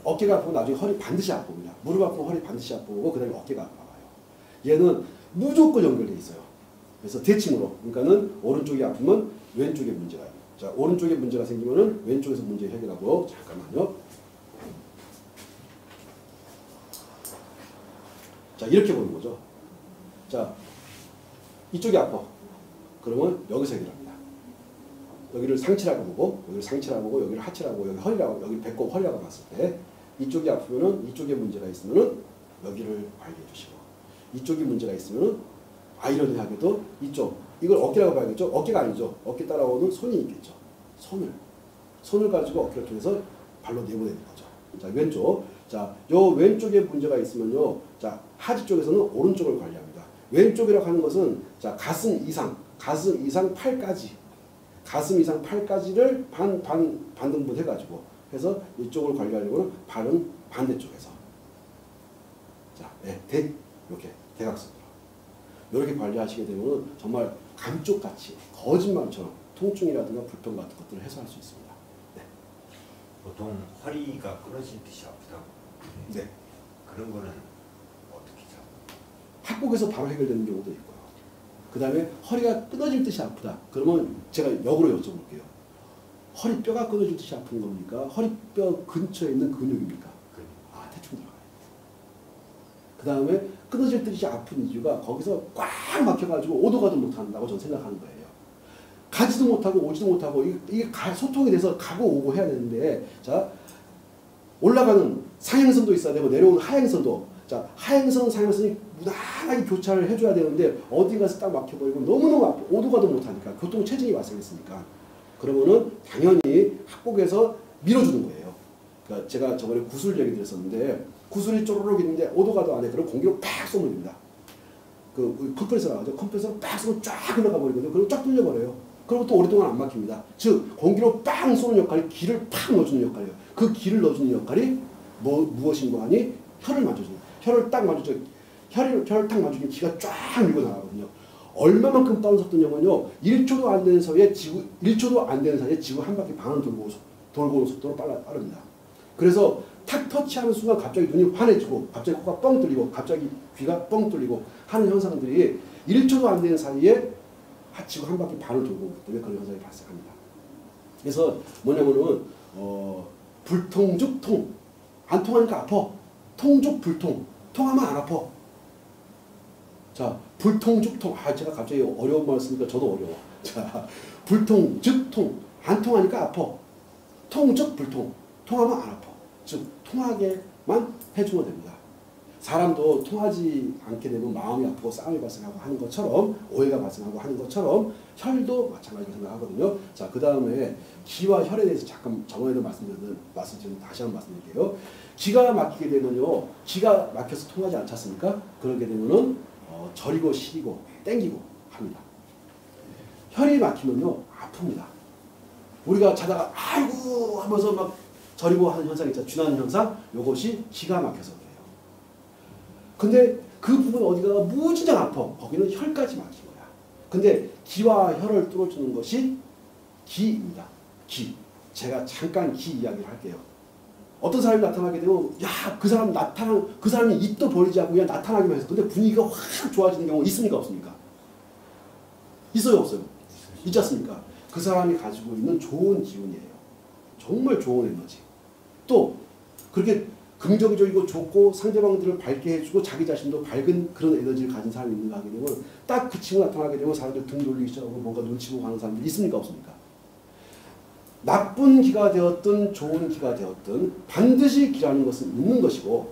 어깨가 아프고 나중에 허리 반드시 아픕니다. 무릎 아프면 허리 반드시 아프고 그 다음에 어깨가 아파요. 얘는 무조건 연결되어 있어요. 그래서 대칭으로 그러니까는 오른쪽이 아프면 왼쪽에 문제가 있어요. 자, 오른쪽에 문제가 생기면은 왼쪽에서 문제 해결하고 잠깐만요. 자, 이렇게 보는 거죠. 자, 이쪽이 아파. 그러면 여기서 해결합니다. 여기를 상체라고 보고, 여기를 상체라고 보고, 여기를 하체라고 보고, 여기 허리라고, 여기 배꼽 허리라고 봤을 때 이쪽이 아프면은 이쪽에 문제가 있으면은 여기를 관리해 주시고, 이쪽이 문제가 있으면은 아이러니하게도 이쪽, 이걸 어깨라고 봐야겠죠? 어깨가 아니죠. 어깨 따라오는 손이 있겠죠. 손을 가지고 어깨를 통해서 발로 내보내는 거죠. 자, 왼쪽. 자, 요 왼쪽에 문제가 있으면요. 자, 하지 쪽에서는 오른쪽을 관리합니다. 왼쪽이라고 하는 것은 자, 가슴 이상 팔까지. 가슴 이상 팔까지를 반등분 해가지고 해서 이쪽을 관리하려고는 발은 반대쪽에서. 자, 네, 이렇게 대각선으로. 이렇게 관리하시게 되면 정말 감쪽같이 거짓말처럼 통증이라든가 불편 같은 것들을 해소할 수 있습니다. 네. 보통 허리가 끊어진 듯이 아프다고. 네. 그런 거는 어떻게 잡아요? 합곡에서 바로 해결되는 경우도 있고요. 그 다음에 허리가 끊어질 듯이 아프다. 그러면 제가 역으로 여쭤볼게요. 허리뼈가 끊어질 듯이 아픈 겁니까? 허리뼈 근처에 있는 근육입니까? 아, 대충 들어가요. 그 다음에 끊어질 듯이 아픈 이유가 거기서 꽉 막혀가지고 오도 가도 못한다고 저는 생각하는 거예요. 가지도 못하고 오지도 못하고 이게 소통이 돼서 가고 오고 해야 되는데, 자, 올라가는 상행선도 있어야 되고 내려오는 하행선도, 자, 하행선 상행선이 무난하게 교차를 해줘야 되는데 어디 가서 딱 막혀버리고 너무너무 아프고 오도 가도 못하니까 교통체증이 발생했으니까 그러면은 당연히 합곡에서 밀어주는 거예요. 그러니까 제가 저번에 구슬 얘기 드렸었는데 구슬이 쪼르륵 있는데 오도 가도 안 해. 그럼 공기로 팍 쏘면 됩니다. 그 컴프레서라고 하죠. 컴프레서로 팍 쏘면 쫙 흘러가 버리거든요. 그리고 쫙 뚫려버려요. 그리고 또 오랫동안 안 막힙니다. 즉 공기로 빵 쏘는 역할이 기를 팍 넣어주는 역할이에요. 그 기를 넣어주는 역할이 무엇인가 하니 혀를 만져주는, 혀를 딱 만져줘. 혀를 딱 만져주면 기가 쫙 밀고 나가거든요. 얼마만큼 다운 속도냐면요, 1초도 안 되는 사이에 지구 한 바퀴 반을 돌고 오는 속도로 빠릅니다. 그래서 탁 터치하는 순간 갑자기 눈이 환해지고 갑자기 코가 뻥 뚫리고 갑자기 귀가 뻥 뚫리고 하는 현상들이 1초도 안 되는 사이에 지구 한 바퀴 반을 돌고 오기 때문에 그런 현상이 발생합니다. 그래서 뭐냐면은 불통즉 통. 안 통하니까 아파. 통즉 불통. 통하면 안 아파. 자, 불통즉 통. 아, 제가 갑자기 어려운 말 쓰니까 저도 어려워. 자, 불통즉 통. 안 통하니까 아파. 통즉 불통. 통하면 안 아파. 즉, 통하게만 해주면 됩니다. 사람도 통하지 않게 되면 마음이 아프고 싸움이 발생하고 하는 것처럼, 오해가 발생하고 하는 것처럼 혈도 마찬가지로 생각하거든요. 자, 그 다음에 기와 혈에 대해서 잠깐 저번에도 말씀드린 다시 한번 말씀드릴게요. 기가 막히게 되면요, 기가 막혀서 통하지 않지 않습니까? 그러게 되면은 저리고 시리고 땡기고 합니다. 혈이 막히면요 아픕니다. 우리가 자다가 아이고 하면서 막 저리고 하는 현상 있죠. 쥐나는 현상. 이것이 기가 막혀서 그래요. 근데 그 부분 어디가 무지장 아파. 거기는 혈까지 막힌 거야. 근데 기와 혈을 뚫어주는 것이 기입니다. 기. 제가 잠깐 기 이야기를 할게요. 어떤 사람이 나타나게 되면 야, 그 사람이 입도 벌리지 않고 그냥 나타나기만 해서 근데 분위기가 확 좋아지는 경우 있습니까? 없습니까? 있어요? 없어요? 있지 않습니까? 그 사람이 가지고 있는 좋은 기운이에요. 정말 좋은 에너지. 또 그렇게 긍정적이고 좋고 상대방들을 밝게 해주고 자기 자신도 밝은 그런 에너지를 가진 사람이 있는가 하게 되면 딱 그 친구가 나타나게 되면 사람들 등 돌리기 시작하고 뭔가 눈치 보고 하는 사람들 있습니까? 없습니까? 나쁜 기가 되었든 좋은 기가 되었든 반드시 기라는 것은 있는 것이고,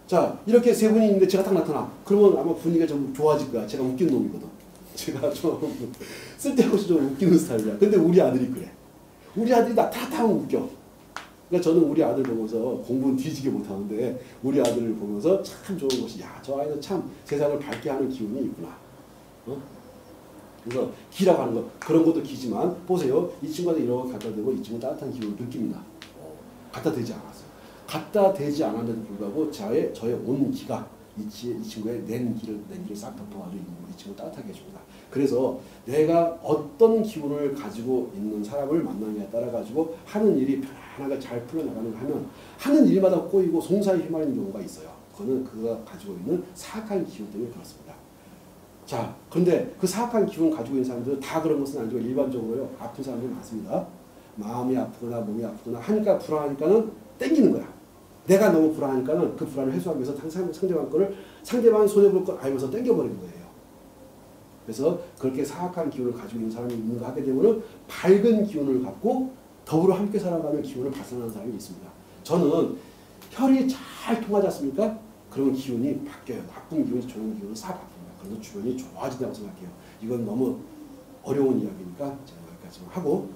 자, 이렇게 세 분이 있는데 제가 딱 나타나. 그러면 아마 분위기가 좀 좋아질 거야. 제가 웃기는 놈이거든. 제가 좀 쓸데없이 좀 웃기는 스타일이야. 근데 우리 아들이 그래. 우리 아들이 나타나면 웃겨. 그러니까 저는 우리 아들 보면서 공부는 뒤지게 못하는데 우리 아들을 보면서 참 좋은 것이, 야, 저 아이는 참 세상을 밝게 하는 기운이 있구나. 그래서 기라고 하는 거, 그런 것도 기지만 보세요. 이 친구한테 이런 거 갖다 대고 이 친구 따뜻한 기운을 느낍니다. 갖다 대지 않았어요. 갖다 대지 않았는데도 불구하고 저의 온 기가 이 친구의 낸 기를 싹 덮어가지고 이 친구 따뜻하게 해줍니다. 그래서 내가 어떤 기운을 가지고 있는 사람을 만나느냐에 따라 가지고 하는 일이 만약에 잘 풀어나가는 하면 하는 일마다 꼬이고 송사에 휘말리는 경우가 있어요. 그거는 그가 가지고 있는 사악한 기운 때문에 그렇습니다. 자, 그런데 그 사악한 기운 가지고 있는 사람들은 다 그런 것은 아니고 일반적으로요. 아픈 사람들이 많습니다. 마음이 아프거나 몸이 아프거나 하니까 불안하니까는 땡기는 거야. 내가 너무 불안하니까는 그 불안을 해소하기 위해서 상대방 거를 상대방이 손해볼 걸 알면서 땡겨버리는 거예요. 그래서 그렇게 사악한 기운을 가지고 있는 사람이 있는가 하게 되면은 밝은 기운을 갖고 더불어 함께 살아가는 기운을 발산하는 사람이 있습니다. 저는 혈이 잘 통하지 않습니까? 그러면 기운이 바뀌어요. 나쁜 기운이 좋은 기운을 싹 바뀝니다. 그래서 주변이 좋아진다고 생각해요. 이건 너무 어려운 이야기니까 제가 여기까지만 하고